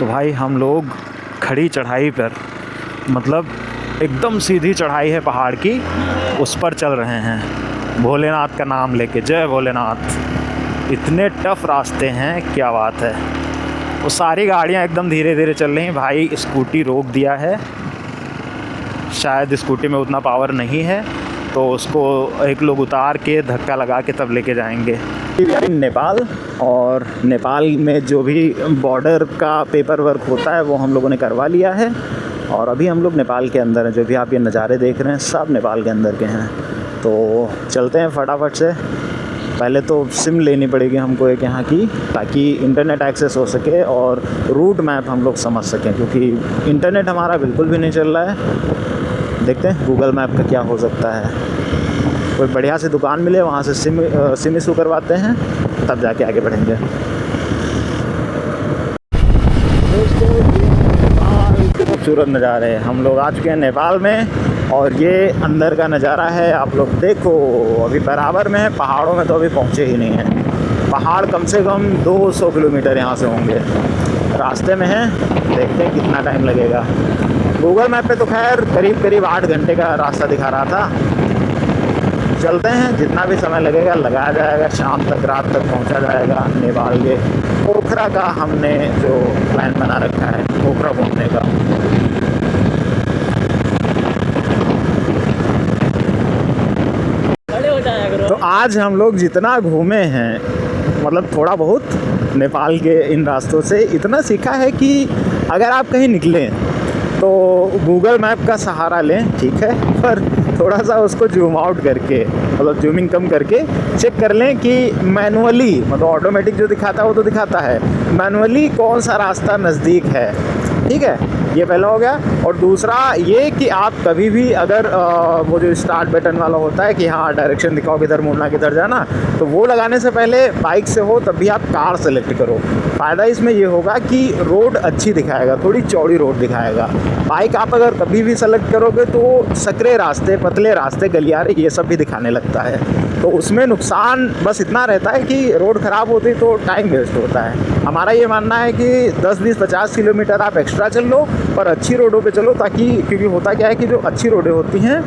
तो भाई हम लोग खड़ी चढ़ाई पर, मतलब एकदम सीधी चढ़ाई है पहाड़ की, उस पर चल रहे हैं भोलेनाथ का नाम लेके। जय भोलेनाथ। इतने टफ रास्ते हैं, क्या बात है। वो सारी गाड़ियाँ एकदम धीरे धीरे चल रही हैं। भाई स्कूटी रोक दिया है, शायद स्कूटी में उतना पावर नहीं है, तो उसको एक लोग उतार के धक्का लगा के तब लेके जाएंगे। नेपाल, और नेपाल में जो भी बॉर्डर का पेपर वर्क होता है वो हम लोगों ने करवा लिया है, और अभी हम लोग नेपाल के अंदर हैं। जो भी आप ये नज़ारे देख रहे हैं सब नेपाल के अंदर के हैं। तो चलते हैं फटाफट से। पहले तो सिम लेनी पड़ेगी हमको एक यहाँ की, ताकि इंटरनेट एक्सेस हो सके और रूट मैप हम लोग समझ सकें, क्योंकि इंटरनेट हमारा बिल्कुल भी नहीं चल रहा है। देखते हैं गूगल मैप का क्या हो सकता है। कोई बढ़िया सी दुकान मिले, वहाँ से सिम इशू करवाते हैं, तब जाके आगे बढ़ेंगे। खूबसूरत नज़ारे हैं। हम लोग आ चुके हैं नेपाल में, और ये अंदर का नज़ारा है। आप लोग देखो, अभी बराबर में है, पहाड़ों में तो अभी पहुँचे ही नहीं हैं। पहाड़ कम से कम 200 किलोमीटर यहाँ से होंगे, रास्ते में हैं। देखते हैं कितना टाइम लगेगा। गूगल मैप पे तो खैर करीब 8 घंटे का रास्ता दिखा रहा था। चलते हैं, जितना भी समय लगेगा लगाया जाएगा। शाम तक, रात तक पहुंचा जाएगा नेपाल के। पोखरा का हमने जो प्लान बना रखा है, पोखरा घूमने का। तो आज हम लोग जितना घूमे हैं, मतलब थोड़ा बहुत नेपाल के इन रास्तों से इतना सीखा है कि अगर आप कहीं निकलें तो गूगल मैप का सहारा लें, ठीक है, पर थोड़ा सा उसको जूम आउट करके, मतलब जूमिंग कम करके चेक कर लें कि मैनुअली, मतलब ऑटोमेटिक जो दिखाता है वो तो दिखाता है, मैनुअली कौन सा रास्ता नज़दीक है, ठीक है। ये पहला हो गया। और दूसरा ये कि आप कभी भी अगर वो जो स्टार्ट बटन वाला होता है कि हाँ डायरेक्शन दिखाओ किधर मुड़ना किधर जाना, तो वो लगाने से पहले बाइक से हो तब भी आप कार सेलेक्ट करो। फ़ायदा इसमें ये होगा कि रोड अच्छी दिखाएगा, थोड़ी चौड़ी रोड दिखाएगा। बाइक आप अगर कभी भी सेलेक्ट करोगे तो सकरे रास्ते, पतले रास्ते, गलियारे, ये सब भी दिखाने लगता है। तो उसमें नुकसान बस इतना रहता है कि रोड ख़राब होती तो टाइम वेस्ट होता है। हमारा ये मानना है कि 10, 20, 50 किलोमीटर आप एक्स्ट्रा चल लो, पर अच्छी रोडों पे चलो, ताकि, क्योंकि होता क्या है कि जो अच्छी रोडें होती हैं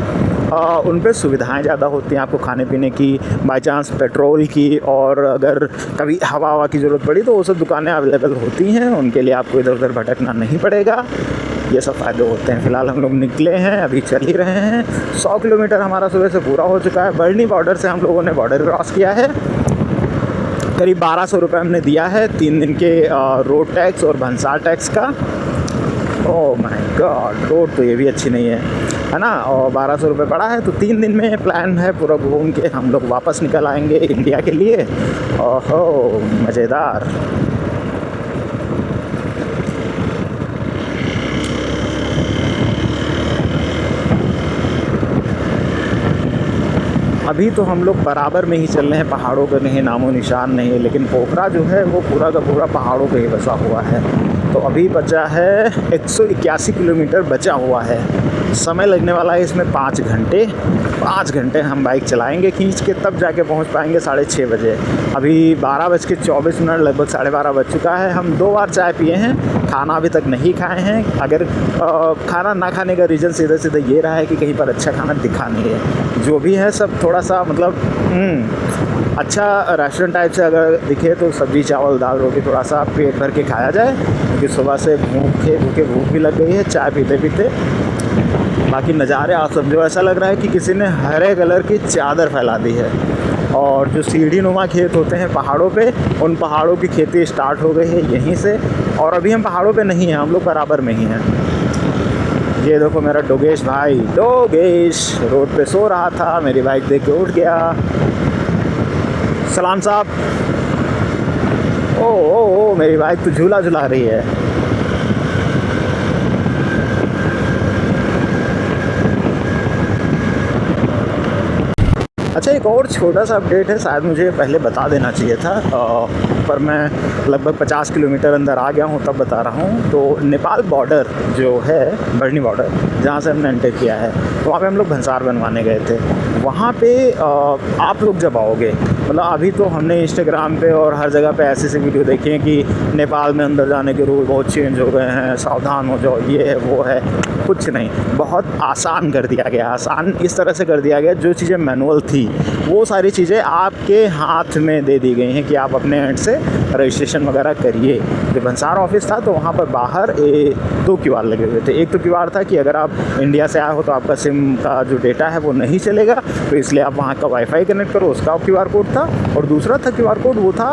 उन पे सुविधाएं ज़्यादा होती हैं, आपको खाने पीने की, बाई चांस पेट्रोल की, और अगर कभी हवा की ज़रूरत पड़ी तो वो सब दुकानें अवेलेबल होती हैं, उनके लिए आपको इधर उधर भटकना नहीं पड़ेगा। ये सब फ़ायदे होते हैं। फ़िलहाल हम लोग निकले हैं, अभी चल ही रहे हैं। 100 किलोमीटर हमारा सुबह से पूरा हो चुका है। बर्नी बॉर्डर से हम लोगों ने बॉर्डर क्रॉस किया है। करीब 1200 रुपये हमने दिया है 3 दिन के रोड टैक्स और भंसार टैक्स का। ओह माय गॉड, रोड तो ये भी अच्छी नहीं है ना। और 1200 रुपये पड़ा है, तो 3 दिन में प्लान है पूरा घूम के हम लोग वापस निकल आएंगे इंडिया के लिए। ओहो मज़ेदार। अभी तो हम लोग बराबर में ही चल रहे हैं, पहाड़ों का कहीं नामो निशान नहीं है, लेकिन पोखरा जो है वो पूरा का पूरा पहाड़ों पे ही बसा हुआ है। तो अभी बचा है 181 किलोमीटर बचा हुआ है। समय लगने वाला है इसमें 5 घंटे। 5 घंटे हम बाइक चलाएंगे खींच के, तब जाके पहुंच पाएंगे 6:30 बजे। अभी 12:24 लगभग 12:30 बज चुका है। हम 2 बार चाय पिए हैं, खाना अभी तक नहीं खाए हैं। अगर खाना ना खाने का रीज़न सीधा सीधा ये रहा है कि कहीं पर अच्छा खाना दिखा नहीं है। जो भी है सब थोड़ा सा मतलब अच्छा रेस्टोरेंट टाइप से अगर दिखे तो सब्ज़ी चावल दाल रोटी थोड़ा सा पेट भर के खाया जाए, क्योंकि सुबह से भूख भी लग गई है चाय पीते पीते। बाकी नज़ारे आप समझो, ऐसा लग रहा है कि किसी ने हरे कलर की चादर फैला दी है। और जो सीढ़ी नुमा खेत होते हैं पहाड़ों पे, उन पहाड़ों की खेती स्टार्ट हो गई है यहीं से। और अभी हम पहाड़ों पे नहीं हैं, हम लोग बराबर में ही हैं। ये देखो मेरा डोगेश भाई, डोगेश रोड पे सो रहा था, मेरी बाइक देख के उठ गया। सलाम साहब। ओ मेरी बाइक तो झूला झुला रही है। अच्छा, एक और छोटा सा अपडेट है, शायद मुझे पहले बता देना चाहिए था, पर मैं लगभग 50 किलोमीटर अंदर आ गया हूँ तब बता रहा हूँ। तो नेपाल बॉर्डर जो है, बर्नी बॉर्डर, जहाँ से हमने एंटर किया है, तो वहाँ पे हम लोग भंसार बनवाने गए थे। वहाँ पे आप लोग जब आओगे, मतलब अभी तो हमने इंस्टाग्राम पे और हर जगह पे ऐसे ऐसे वीडियो देखे हैं कि नेपाल में अंदर जाने के रूल बहुत चेंज हो गए हैं, सावधान हो जाओ, ये है वो है। कुछ नहीं, बहुत आसान कर दिया गया। आसान इस तरह से कर दिया गया, जो चीज़ें मैनुअल थी वो सारी चीज़ें आपके हाथ में दे दी गई हैं कि आप अपने एंड से रजिस्ट्रेशन वगैरह करिए। जब भंसार ऑफिस था तो वहाँ पर बाहर 2 QR लगे हुए थे। एक तो QR था कि अगर आप इंडिया से आए हो तो आपका सिम का जो डेटा है वो नहीं चलेगा, तो इसलिए आप वहाँ का वाईफाई कनेक्ट करो, उसका QR कोड था। और दूसरा था QR कोड, वो था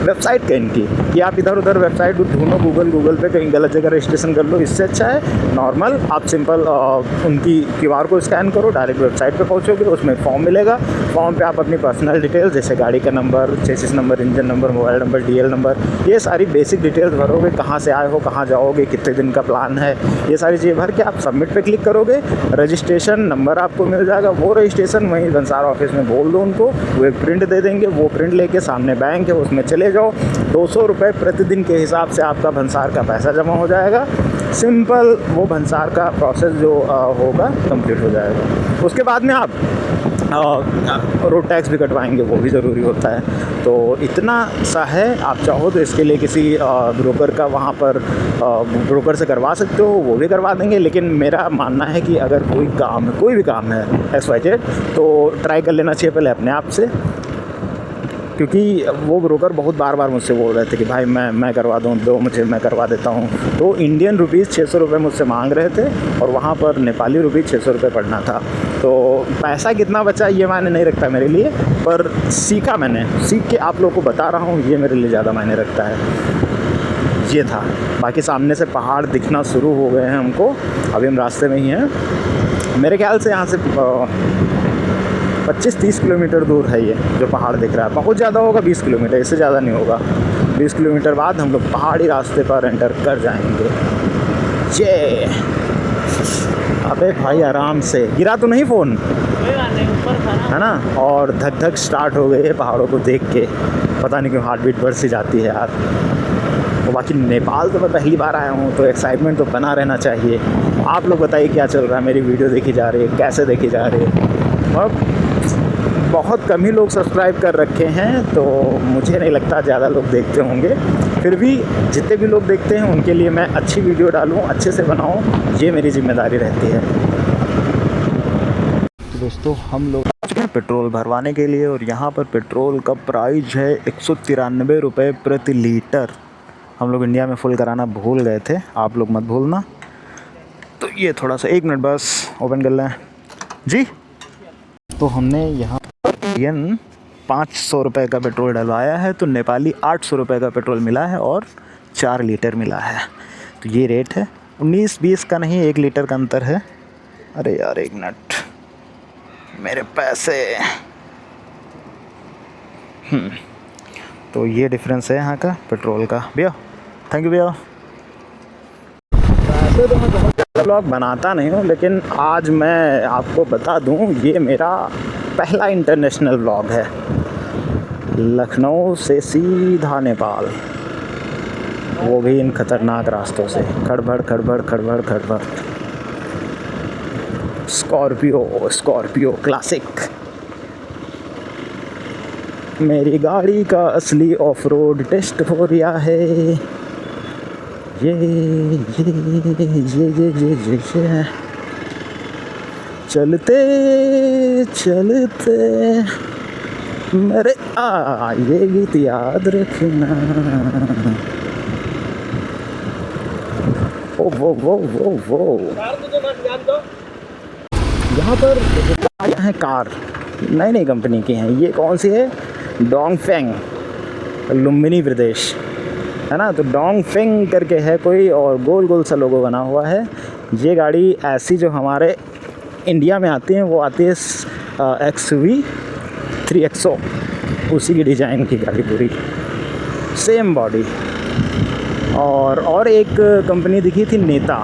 वेबसाइट का इनकी, कि आप इधर उधर वेबसाइट ढूंढो, गूगल पे कहीं गलत जगह रजिस्ट्रेशन कर लो। इससे अच्छा है नॉर्मल आप सिंपल उनकी QR को स्कैन करो, डायरेक्ट वेबसाइट पे पहुँचोगे, उसमें फॉर्म मिलेगा। फॉर्म पे आप अपनी पर्सनल डिटेल्स जैसे गाड़ी का number, chassis number, engine number, mobile number, DL number, ये सारी बेसिक डिटेल्स भरोगे। कहाँ से आए हो, कहाँ जाओगे, कितने दिन का प्लान है, ये सारी चीज़ें भर के आप सबमिट पे क्लिक करोगे। रजिस्ट्रेशन नंबर आपको मिल जाएगा। वो रजिस्ट्रेशन वहीं भंसार ऑफिस में बोल दो उनको, वो एक प्रिंट दे देंगे। वो प्रिंट लेके सामने बैंक है उसमें चले जाओ, 200 रुपये प्रतिदिन के हिसाब से आपका भंसार का पैसा जमा हो जाएगा। सिंपल वो भंसार का प्रोसेस जो होगा कंप्लीट हो जाएगा। उसके बाद में आप रोड टैक्स भी कटवाएंगे, वो भी ज़रूरी होता है। तो इतना सा है, आप चाहो तो इसके लिए किसी ब्रोकर का वहाँ पर ब्रोकर से करवा सकते हो, वो भी करवा देंगे। लेकिन मेरा मानना है कि अगर कोई काम है, कोई भी काम है XYZ, तो ट्राई कर लेना चाहिए पहले अपने आप से। क्योंकि वो ब्रोकर बहुत बार मुझसे बोल रहे थे कि भाई मैं करवा दूँ, दो मुझे, मैं करवा देता हूँ। तो इंडियन रुपीज़ 600 रुपये मुझसे मांग रहे थे और वहाँ पर नेपाली रुपीज़ 600 रुपये पड़ना था। तो पैसा कितना बचा ये मायने नहीं रखता मेरे लिए, पर सीखा मैंने, सीख के आप लोगों को बता रहा हूँ, ये मेरे लिए ज़्यादा मायने रखता है। ये था। बाकी सामने से पहाड़ दिखना शुरू हो गए हैं हमको, अभी हम रास्ते में ही हैं। मेरे ख्याल से यहाँ से 25-30 किलोमीटर दूर है ये जो पहाड़ दिख रहा है। बहुत ज़्यादा होगा 20 किलोमीटर, इससे ज़्यादा नहीं होगा। 20 किलोमीटर बाद हम लोग पहाड़ी रास्ते पर एंटर कर जाएंगे। ये अबे भाई आराम से, गिरा तो नहीं फ़ोन, है ना? और धक धक स्टार्ट हो गई है पहाड़ों को देख के, पता नहीं क्यों हार्ट बीट बढ़ सी जाती है यार। तो बाकी नेपाल तो मैं पहली बार आया हूँ, तो एक्साइटमेंट तो बना रहना चाहिए। आप लोग बताइए क्या चल रहा है, मेरी वीडियो देखी जा रही है, कैसे देखी जा रही है? अब बहुत कम ही लोग सब्सक्राइब कर रखे हैं, तो मुझे नहीं लगता ज़्यादा लोग देखते होंगे। फिर भी जितने भी लोग देखते हैं उनके लिए मैं अच्छी वीडियो डालूँ, अच्छे से बनाऊँ, ये मेरी जिम्मेदारी रहती है। तो दोस्तों हम लोग आ चुके हैं पेट्रोल भरवाने के लिए, और यहाँ पर पेट्रोल का प्राइस है 193 रुपये प्रति लीटर। हम लोग इंडिया में फुल कराना भूल गए थे, आप लोग मत भूलना। तो ये थोड़ा सा 1 मिनट बस ओपन कर लें जी। तो हमने यहाँ इंडियन 500 रुपये का पेट्रोल डलवाया है, तो नेपाली 800 रुपये का पेट्रोल मिला है और 4 लीटर मिला है। तो ये रेट है, 19-20 का नहीं, 1 लीटर का अंतर है। अरे यार 1 मिनट, मेरे पैसे। तो ये डिफरेंस है यहाँ का पेट्रोल का। भैया थैंक यू भैया। वैसे तो मैं बहुत ज़्यादा ब्लॉग बनाता नहीं हूँ, लेकिन आज मैं आपको बता दूँ, ये मेरा पहला इंटरनेशनल ब्लॉग है। लखनऊ से सीधा नेपाल, वो भी इन खतरनाक रास्तों से, खड़बड़ खड़बड़ खड़बड़ खड़बड़। स्कॉर्पियो क्लासिक, मेरी गाड़ी का असली ऑफ रोड टेस्ट हो रहा है। ये चलते चलते मेरे ये गीत याद रखना। ओ वो यहाँ पर हैं कार, नई कंपनी की हैं। ये कौन सी है? डोंगफेंग, लुम्बिनी प्रदेश, है ना? तो डोंगफेंग करके है कोई, और गोल गोल सा लोगो बना हुआ है। ये गाड़ी ऐसी जो हमारे इंडिया में आती हैं, वो आती है XV 3XO, उसी की डिज़ाइन की गाड़ी, पूरी सेम बॉडी। और एक कंपनी दिखी थी नेता,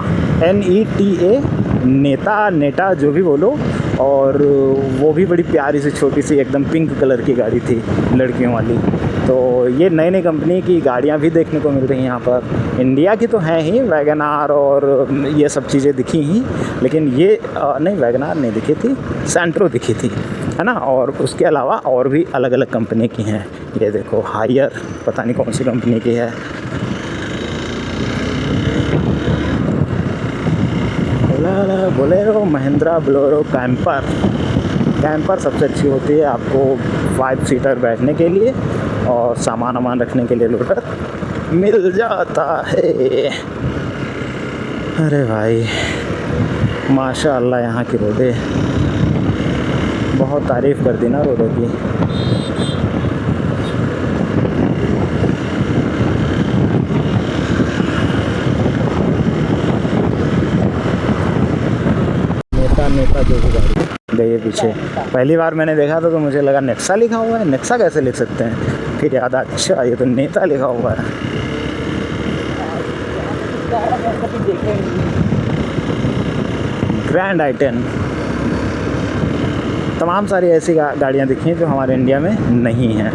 NETA, नेटा जो भी बोलो, और वो भी बड़ी प्यारी सी छोटी सी एकदम पिंक कलर की गाड़ी थी, लड़कियों वाली। तो ये नई नई कंपनी की गाड़ियाँ भी देखने को मिल रही हैं यहाँ पर। इंडिया की तो हैं ही, वैगन आर और ये सब चीज़ें दिखी ही, लेकिन ये नहीं, वैगन आर नहीं दिखी थी, सेंट्रो दिखी थी, है ना। और उसके अलावा और भी अलग अलग कंपनी की हैं। ये देखो हायर, पता नहीं कौन सी कंपनी की है। बोलेरो, महिंद्रा बोलेरो कैंपर सबसे अच्छी होती है आपको 5 सीटर बैठने के लिए, और सामान वामान रखने के लिए लोटर मिल जाता है। अरे भाई माशाअल्लाह, यहाँ की रोडें, बहुत तारीफ़ कर दी ना रोडों की। नेता जो भी गाड़ी गई है पीछे, पहली बार मैंने देखा था तो मुझे लगा नेक्सा लिखा हुआ है। नेक्सा कैसे लिख सकते हैं, फिर याद आया अच्छा ये तो नेता लिखा हुआ है। ग्रैंड आई-10, तमाम सारी ऐसी गाड़ियाँ दिखी हैं जो हमारे इंडिया में नहीं हैं।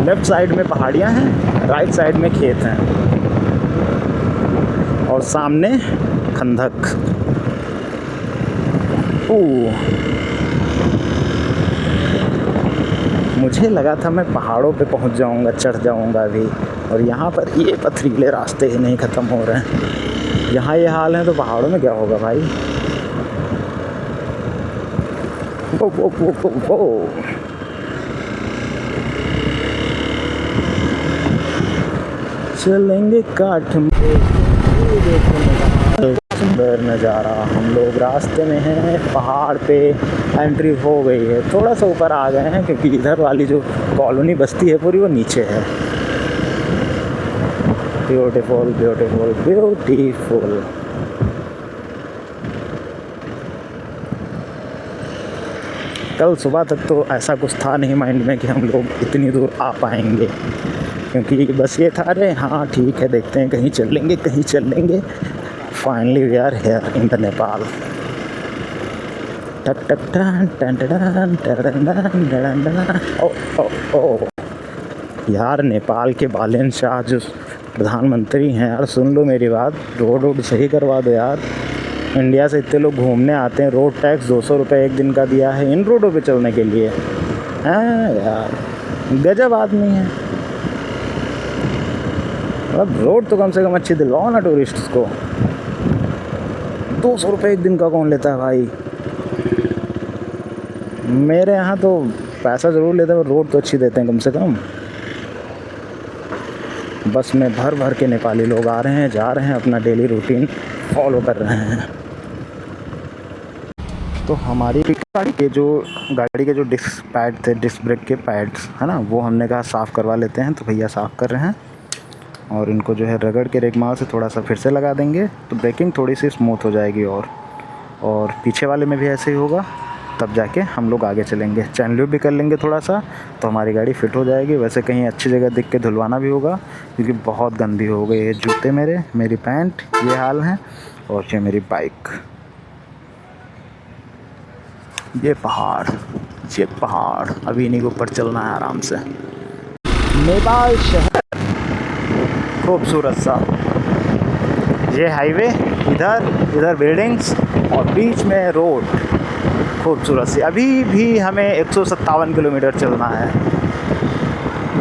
लेफ़्ट साइड में पहाड़ियाँ हैं, राइट साइड में खेत हैं, और सामने खंदक। मुझे लगा था मैं पहाड़ों पे पहुंच जाऊंगा, चढ़ जाऊंगा अभी, और यहाँ पर ये पथरीले रास्ते ही नहीं ख़त्म हो रहे हैं। यहाँ ये हाल है तो पहाड़ों में क्या होगा भाई। वो वो वो वो वो चलेंगे काठमांडू, सुंदर नज़ारा। हम लोग रास्ते में हैं, पहाड़ पे एंट्री हो गई है, थोड़ा सा ऊपर आ गए हैं क्योंकि इधर वाली जो कॉलोनी बस्ती है पूरी वो नीचे है। Beautiful beautiful beautiful. कल सुबह तक तो ऐसा कुछ था नहीं माइंड में कि हम लोग इतनी दूर आ पाएंगे, क्योंकि बस ये था अरे हाँ ठीक है देखते हैं, कहीं चल लेंगे कहीं चल लेंगे। Finally we are here in the Nepal. टक टक टन टन टन टन टन। ओ यार, नेपाल के बालेन शाह जो प्रधानमंत्री हैं यार, सुन लो मेरी बात, रोड सही करवा दो यार। इंडिया से इतने लोग घूमने आते हैं, रोड टैक्स 200 रुपये एक दिन का दिया है इन रोडों पे चलने के लिए। हाँ यार, गजब आदमी है। अब रोड तो कम से कम अच्छी दिलवाओ ना टूरिस्ट्स को। 200 रुपये एक दिन का कौन लेता है भाई। मेरे यहाँ तो पैसा ज़रूर लेते हैं, रोड तो अच्छी देते हैं कम से कम। बस में भर भर के नेपाली लोग आ रहे हैं, जा रहे हैं, अपना डेली रूटीन फॉलो कर रहे हैं। तो हमारी गाड़ी के जो डिस्क पैड थे, डिस्क ब्रेक के पैड्स है ना, वो हमने कहा साफ़ करवा लेते हैं। तो भैया साफ़ कर रहे हैं, और इनको जो है रगड़ के रेगमाल से थोड़ा सा फिर से लगा देंगे, तो ब्रेकिंग थोड़ी सी स्मूथ हो जाएगी। और पीछे वाले में भी ऐसे ही होगा, तब जाके हम लोग आगे चलेंगे। चैन ल्यूब भी कर लेंगे थोड़ा सा, तो हमारी गाड़ी फिट हो जाएगी। वैसे कहीं अच्छी जगह देख के धुलवाना भी होगा, क्योंकि बहुत गंदी हो गई है। जूते मेरी पैंट ये हाल है, और ये मेरी बाइक। ये पहाड़ अभी इन्हीं के ऊपर चलना है आराम से। नेपाल शहर खूबसूरत सा, ये हाईवे, इधर बिल्डिंग्स, और बीच में रोड खूबसूरत सी। अभी भी हमें 157 किलोमीटर चलना है।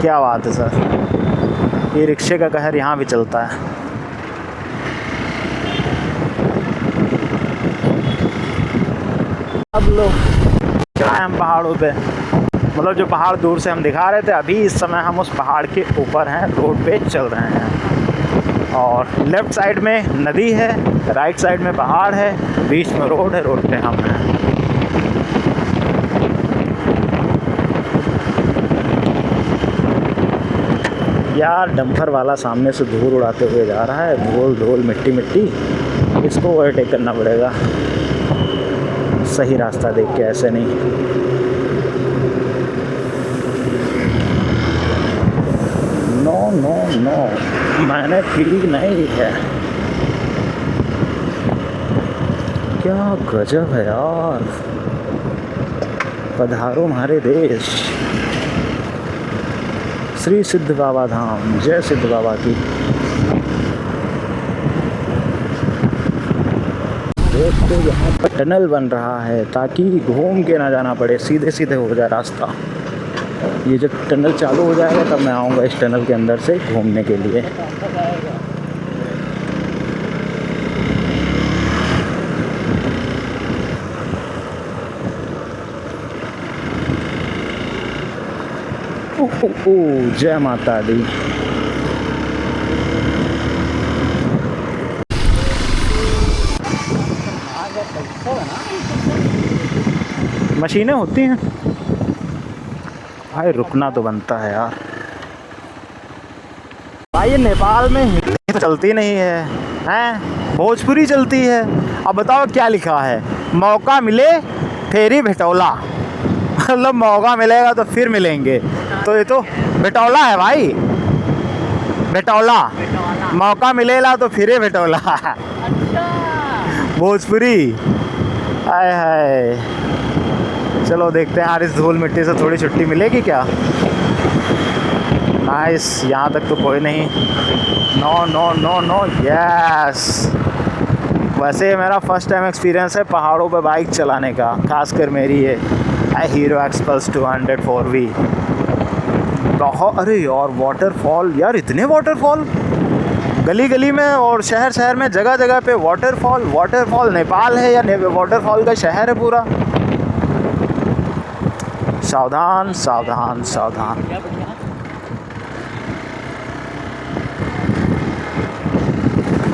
क्या बात है सर, ये रिक्शे का कहर यहाँ भी चलता है। अब लोग क्या हम पहाड़ों पे, मतलब जो पहाड़ दूर से हम दिखा रहे थे, अभी इस समय हम उस पहाड़ के ऊपर हैं, रोड पे चल रहे हैं। और लेफ़्ट साइड में नदी है, राइट साइड में पहाड़ है, बीच में रोड है, रोड पे हम हैं। यार डंपर वाला सामने से धूल उड़ाते हुए जा रहा है, धूल मिट्टी, इसको ओवरटेक करना पड़ेगा सही रास्ता देख के, ऐसे नहीं। नो मैंने पी नहीं है। क्या गजब है यार, पधारो हमारे देश। श्री सिद्ध बाबा धाम, जय सिद्ध बाबा की। देखो यहाँ पर टनल बन रहा है ताकि घूम के ना जाना पड़े, सीधे सीधे हो जाए रास्ता। ये जब टनल चालू हो जाएगा तब मैं आऊँगा इस टनल के अंदर से घूमने के लिए। जय माता दी। मशीनें होती हैं भाई, रुकना तो बनता है यार। भाई नेपाल में हिंदी तो चलती नहीं है, हैं भोजपुरी चलती है। अब बताओ क्या लिखा है, मौका मिले फेरी भेटौला। मतलब मौका मिलेगा तो फिर मिलेंगे, तो ये तो भेटौला है भाई, भेटौला। मौका मिलेगा तो फिर भेटौला। भोजपुरी। हाय हाय, चलो देखते हैं यार, इस धूल मिट्टी से थोड़ी छुट्टी मिलेगी क्या। नाइस, यहाँ तक तो कोई नहीं। No no no no, yes. वैसे मेरा फर्स्ट टाइम एक्सपीरियंस है पहाड़ों पे बाइक चलाने का, खासकर मेरी ये हीरो एक्सपल्स 200 4V। बहुत, अरे यार वाटरफॉल यार, इतने वाटरफॉल गली गली में और शहर शहर में, जगह जगह पे वाटरफॉल। वाटरफॉल नेपाल है या वाटरफॉल का शहर है पूरा। सावधान सावधान सावधान।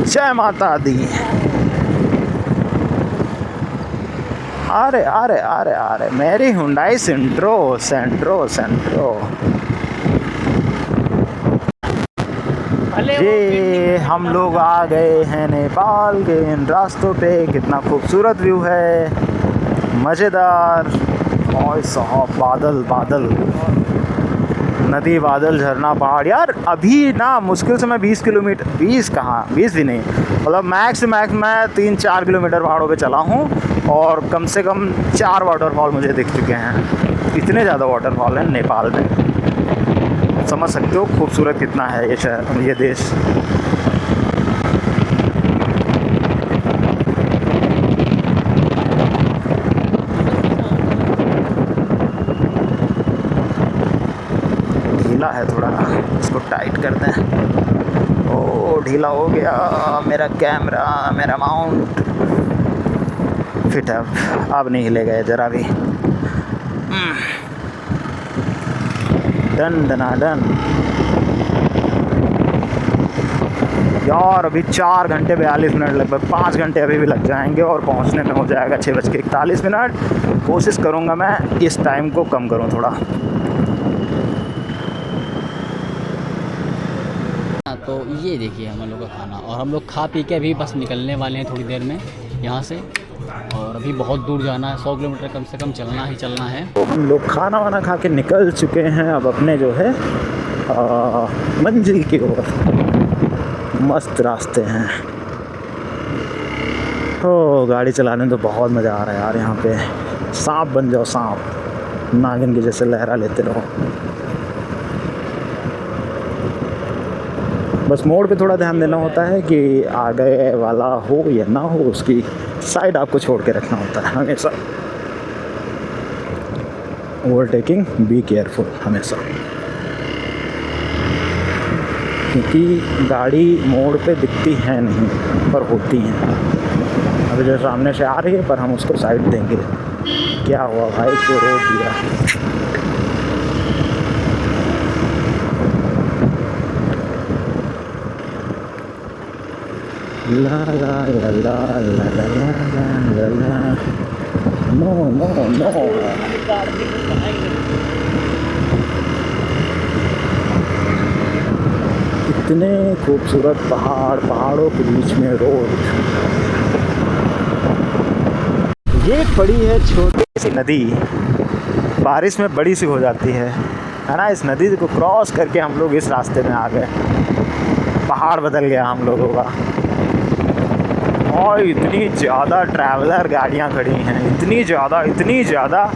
जय माता दी। अरे अरे अरे अरे, मेरी हुंडई सेंट्रो सेंट्रो सेंट्रो। ये हम लोग आ गए हैं नेपाल के इन रास्तों पे। कितना खूबसूरत व्यू है, मज़ेदार। और साहब बादल बादल, नदी, बादल, झरना, पहाड़। यार अभी ना मुश्किल से मैं 20 किलोमीटर, 20 कहाँ, 20 भी नहीं, मतलब मैक्स मैक्स मैं 3-4 किलोमीटर पहाड़ों पे चला हूँ और कम से कम 4 वाटरफॉल मुझे दिख चुके हैं। इतने ज़्यादा वाटरफॉल हैं नेपाल में, समझ सकते हो खूबसूरत कितना है ये शहर, ये देश। ढीला है थोड़ा, इसको टाइट कर दें। ओ ढीला हो गया मेरा कैमरा, मेरा माउंट फिट है, अब नहीं हिलेगा ज़रा भी। डन डना डन। यार अभी 4 घंटे 42 मिनट, लगभग 5 घंटे अभी भी लग जाएंगे और पहुंचने में हो जाएगा 6:41। कोशिश करूंगा मैं इस टाइम को कम करूं थोड़ा। तो ये देखिए हम लोग का खाना, और हम लोग खा पी के अभी बस निकलने वाले हैं थोड़ी देर में यहाँ से। और अभी बहुत दूर जाना है, 100 किलोमीटर कम से कम चलना ही चलना है। तो हम लोग खाना वाना खा के निकल चुके हैं अब अपने जो है मंजिल की ओर। मस्त रास्ते हैं। ओ गाड़ी चलाने तो बहुत मज़ा आ रहा है यार। यहाँ पे सांप बन जाओ, सांप नागिन के जैसे लहरा लेते रहो। बस मोड़ पे थोड़ा ध्यान देना होता है कि आगे वाला हो या ना हो, उसकी साइड आपको छोड़ के रखना होता है हमेशा। ओवरटेकिंग बी केयरफुल हमेशा, क्योंकि गाड़ी मोड़ पे दिखती है नहीं पर होती हैं। अभी जो सामने से आ रही है पर हम उसको साइड देंगे। क्या हुआ भाई, क्यों रोक दिया। ला ला ला ला ला ला ला ला। No no no. इतने खूबसूरत पहाड़, पहाड़ों के बीच में रोड। ये पड़ी है छोटी सी नदी, बारिश में बड़ी सी हो जाती है ना। इस नदी को क्रॉस करके हम लोग इस रास्ते में आ गए। पहाड़ बदल गया हम लोगों का। और इतनी ज़्यादा ट्रैवलर गाड़ियाँ खड़ी हैं, इतनी ज़्यादा।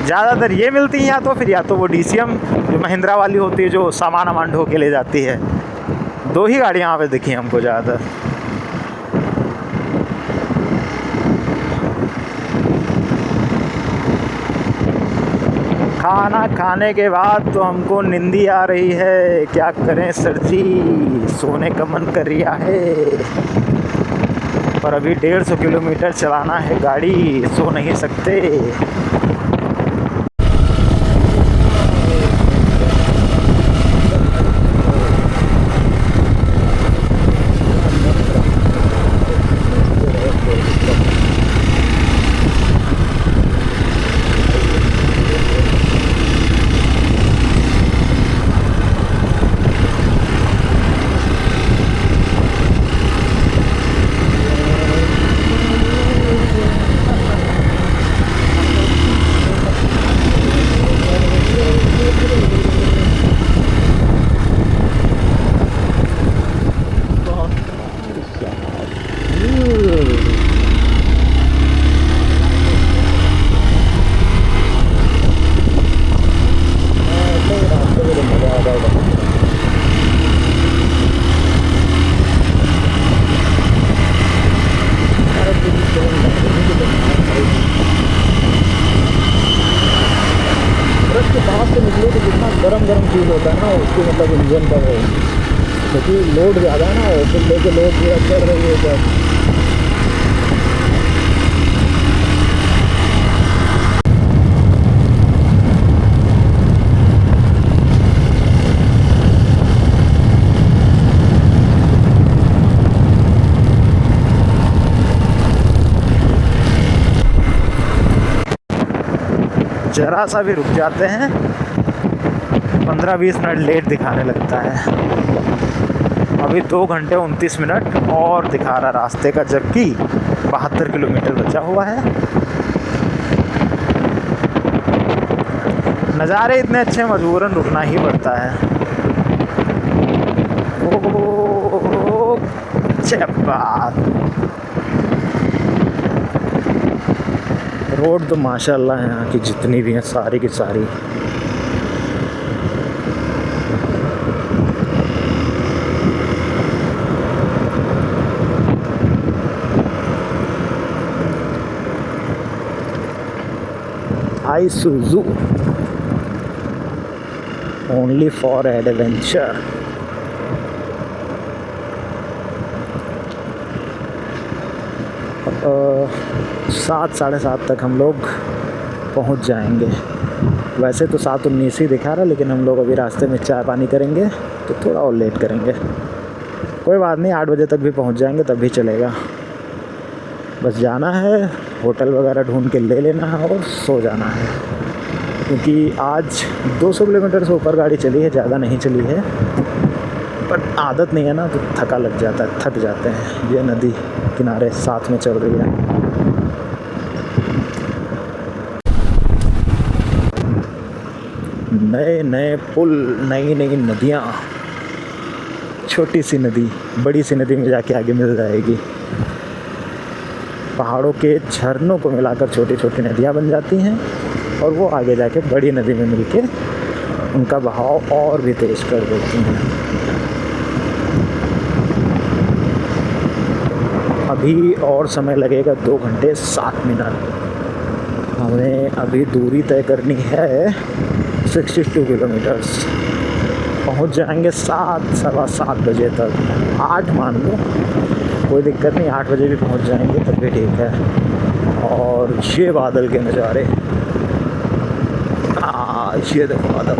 ज़्यादातर ये मिलती हैं या तो वो DCM जो महिंद्रा वाली होती है जो सामान ढो के ले जाती है। 2 ही गाड़ियाँ यहाँ पे दिखी हमको ज़्यादातर। खाना खाने के बाद तो हमको नींदी आ रही है, क्या करें सर जी, सोने का मन कर रहा है। पर अभी 150 किलोमीटर चलाना है गाड़ी, सो नहीं सकते। गरम फील होता है ना उसके मतलब इंजन का वो, क्योंकि लोड ज़्यादा है ना, फिर लेके लोड पूरा चढ़ रही है जब। ज़रा सा भी रुक जाते हैं 15-20 मिनट लेट दिखाने लगता है। अभी 2 घंटे 29 मिनट और दिखा रहा रास्ते का, जबकि 72 किलोमीटर बचा हुआ है। नज़ारे इतने अच्छे, मजबूरन रुकना ही पड़ता है। ओ बात, रोड तो माशाल्लाह है यहाँ की, जितनी भी हैं सारी की सारी। Isuzu, only for adventure। सात 7:30 तक हम लोग पहुंच जाएंगे। वैसे तो 7:19 ही दिखा रहा, लेकिन हम लोग अभी रास्ते में चाय पानी करेंगे तो थोड़ा और लेट करेंगे। कोई बात नहीं, 8 बजे तक भी पहुंच जाएंगे तब भी चलेगा। बस जाना है, होटल वगैरह ढूंढ के ले लेना है और सो जाना है, क्योंकि आज 200 किलोमीटर से ऊपर गाड़ी चली है, ज़्यादा नहीं चली है। पर आदत नहीं है ना, तो थका लग जाता है, थक जाते हैं। ये नदी किनारे साथ में चल रही है। नए नए पुल, नई नई नदियाँ, छोटी सी नदी बड़ी सी नदी में जाके आगे मिल जाएगी। पहाड़ों के झरनों को मिलाकर छोटी छोटी नदियाँ बन जाती हैं, और वो आगे जाके बड़ी नदी में मिलके उनका बहाव और भी तेज कर देती हैं। अभी और समय लगेगा 2 घंटे 7 मिनट। हमें अभी दूरी तय करनी है 62 किलोमीटर्स। पहुंच जाएंगे 7-7:15 बजे तक, 8 मान लो, कोई दिक्कत नहीं, 8 बजे भी पहुंच जाएंगे तब भी ठीक है। और ये बादल के नज़ारे, ये देखो बादल,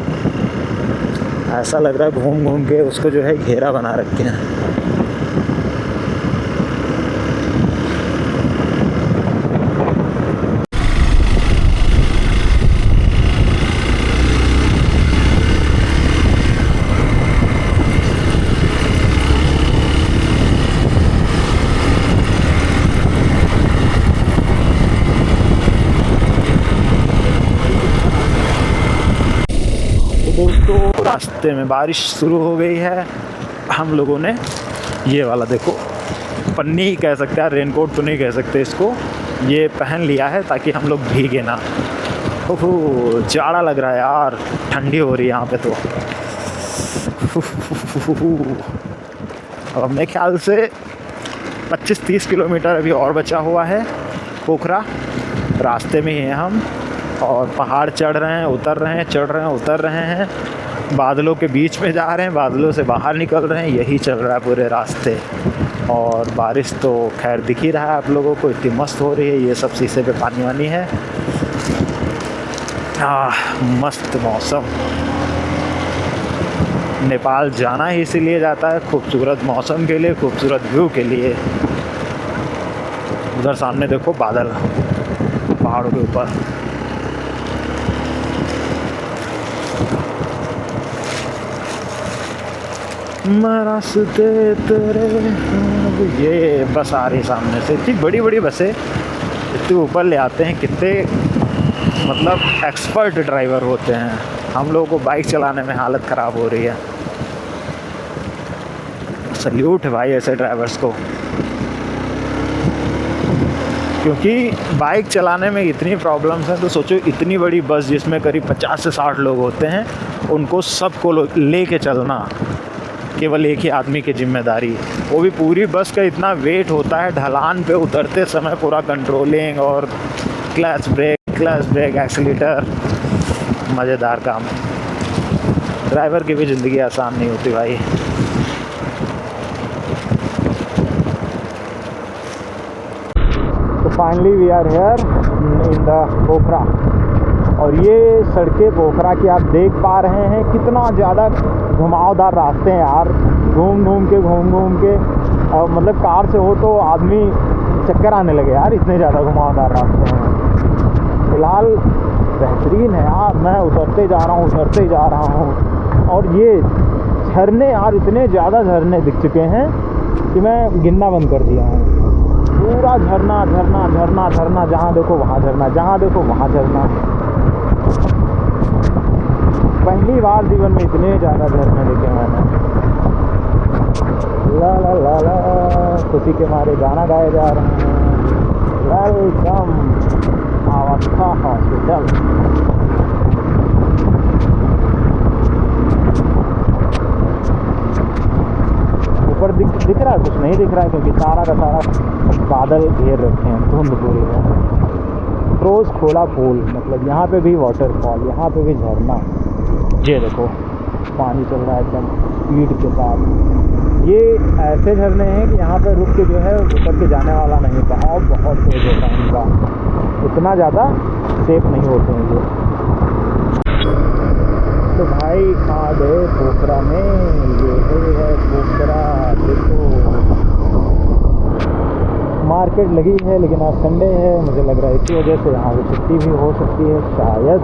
ऐसा लग रहा है घूम घूम के उसको जो है घेरा बना रखे हैं। दोस्तों, रास्ते में बारिश शुरू हो गई है। हम लोगों ने ये वाला देखो, पन्नी ही कह सकते हैं, रेनकोट तो नहीं कह सकते इसको, ये पहन लिया है ताकि हम लोग भीगे ना। ओहो जाड़ा लग रहा है यार, ठंडी हो रही है यहाँ पे तो। अब मेरे ख्याल से 25-30 किलोमीटर अभी और बचा हुआ है पोखरा। रास्ते में ही हैं हम और पहाड़ चढ़ रहे हैं, उतर रहे हैं, चढ़ रहे हैं, उतर रहे हैं, बादलों के बीच में जा रहे हैं, बादलों से बाहर निकल रहे हैं, यही चल रहा है पूरे रास्ते। और बारिश तो खैर दिख ही रहा है आप लोगों को, इतनी मस्त हो रही है, ये सब शीशे पे पानी वानी है। मस्त मौसम। नेपाल जाना ही इसीलिए जाता है, खूबसूरत मौसम के लिए, खूबसूरत व्यू के लिए। उधर सामने देखो बादल पहाड़ों के ऊपर। रास्ते तेरे, ये बस आ रही सामने से, इतनी बड़ी बड़ी बसें इतने ऊपर ले आते हैं, कितने मतलब एक्सपर्ट ड्राइवर होते हैं। हम लोगों को बाइक चलाने में हालत ख़राब हो रही है। सल्यूट है भाई ऐसे ड्राइवर्स को, क्योंकि बाइक चलाने में इतनी प्रॉब्लम्स हैं, तो सोचो इतनी बड़ी बस जिसमें करीब 50 से 60 लोग होते हैं, उनको सबको ले के चलना केवल एक ही आदमी की जिम्मेदारी, वो भी पूरी बस का इतना वेट होता है, ढलान पे उतरते समय पूरा कंट्रोलिंग और क्लच ब्रेक एक्सीलेटर। मज़ेदार काम। ड्राइवर की भी ज़िंदगी आसान नहीं होती भाई। तो finally we are here in the Pokhara, और ये सड़कें पोखरा की आप देख पा रहे हैं, कितना ज़्यादा घुमावदार रास्ते हैं यार। घूम घूम के और मतलब कार से हो तो आदमी चक्कर आने लगे यार, इतने ज़्यादा घुमावदार रास्ते हैं। फ़िलहाल बेहतरीन है यार, मैं उतरते जा रहा हूँ और ये झरने यार, इतने ज़्यादा झरने दिख चुके हैं कि मैं गिनना बंद कर दिया हूँ। पूरा झरना, जहाँ देखो वहाँ झरना, जहाँ देखो वहाँ झरना। पहली बार जीवन में इतने ज़्यादा झरने देखे मैंने। ला ला ला ला, खुशी के मारे गाना गाए जा रहे हैं। वेलकम अवस्था हॉस्पिटल। ऊपर दिख रहा है, कुछ नहीं दिख रहा है क्योंकि सारा का सारा बादल घेर रखे हैं, धुंध पूरी है। रोज़ खोला पुल, मतलब यहाँ पे भी वाटरफॉल, यहाँ पे भी झरना। ये देखो पानी चल रहा है एकदम स्पीड के साथ। ये ऐसे झरने हैं कि यहाँ पे रुक के जो है उतर के जाने वाला नहीं, बहाव बहुत तेज होता है इनका, इतना ज़्यादा सेफ नहीं होते हैं ये। तो भाई आ गए पोखरा में, ये है पोखरा। देखो मार्केट लगी है, लेकिन आज संडे है, मुझे लग रहा है इसी वजह से यहाँ पे छुट्टी भी हो सकती है शायद।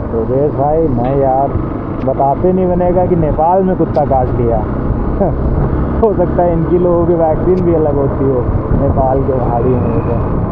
तो देश भाई मैं यार बताते नहीं बनेगा कि नेपाल में कुत्ता काट लिया। हो सकता है इनकी लोगों की वैक्सीन भी अलग होती हो नेपाल के पहाड़ी में।